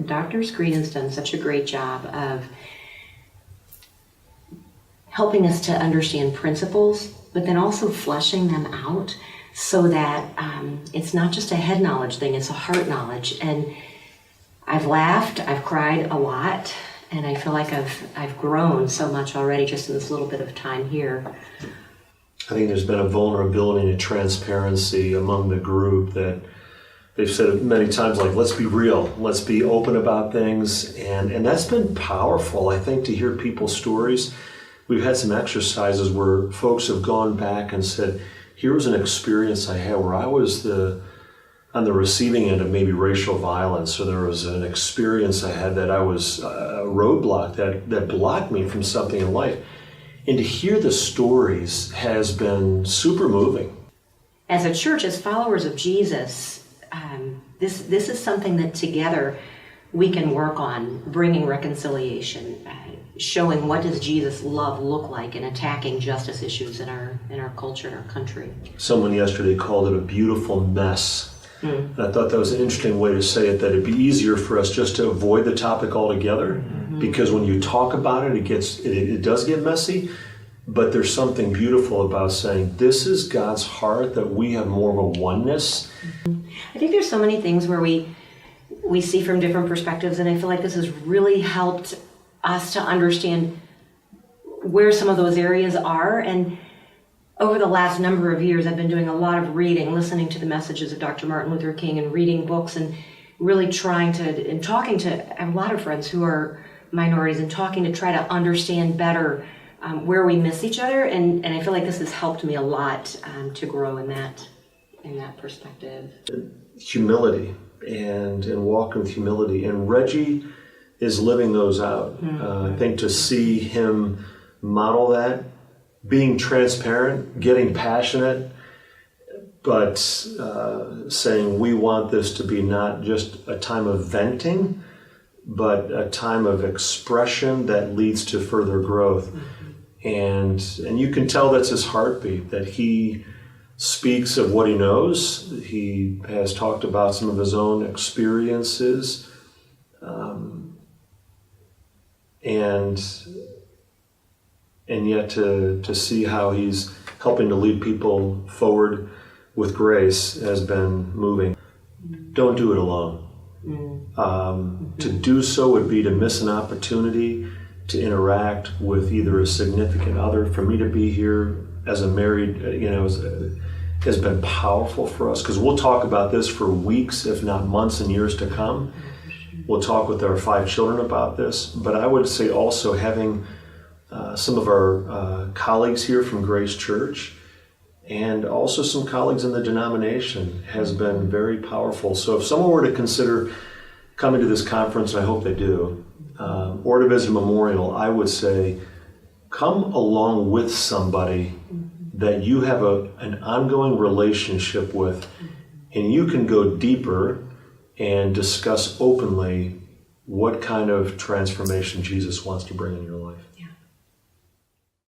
Dr. Screen has done such a great job of helping us to understand principles, but then also fleshing them out so that it's not just a head knowledge thing, it's a heart knowledge. And I've laughed, I've cried a lot, and I feel like I've grown so much already just in this little bit of time here. I think there's been a vulnerability and a transparency among the group that they've said many times, like, let's be real, let's be open about things. And that's been powerful, I think, to hear people's stories. We've had some exercises where folks have gone back and said, here was an experience I had where I was on the receiving end of maybe racial violence, or there was an experience I had that I was a roadblock that blocked me from something in life. And to hear the stories has been super moving. As a church, as followers of Jesus, this is something that together we can work on, bringing reconciliation, showing what does Jesus' love look like in attacking justice issues in our culture, in our country. Someone yesterday called it a beautiful mess. And I thought that was an interesting way to say it, that it'd be easier for us just to avoid the topic altogether, because when you talk about it, it does get messy, but there's something beautiful about saying, this is God's heart, that we have more of a oneness. I think there's so many things where we see from different perspectives, and I feel like this has really helped us to understand where some of those areas are. And over the last number of years, I've been doing a lot of reading, listening to the messages of Dr. Martin Luther King and reading books and really talking to a lot of friends who are minorities and talking to try to understand better where we miss each other. And I feel like this has helped me a lot to grow in that perspective. Humility and walking with humility. And Reggie is living those out. I think to see him model that, being transparent, getting passionate, but saying we want this to be not just a time of venting, but a time of expression that leads to further growth. And you can tell that's his heartbeat, that he speaks of what he knows. He has talked about some of his own experiences, and yet to see how he's helping to lead people forward with grace has been moving. Don't do it alone. To do so would be to miss an opportunity to interact with either a significant other. For me to be here as a married, has been powerful for us, because we'll talk about this for weeks, if not months and years to come. We'll talk with our 5 children about this, but I would say also having some of our colleagues here from Grace Church and also some colleagues in the denomination has been very powerful. So if someone were to consider coming to this conference, and I hope they do, or to visit Memorial, I would say come along with somebody that you have an ongoing relationship with, and you can go deeper and discuss openly what kind of transformation Jesus wants to bring in your life.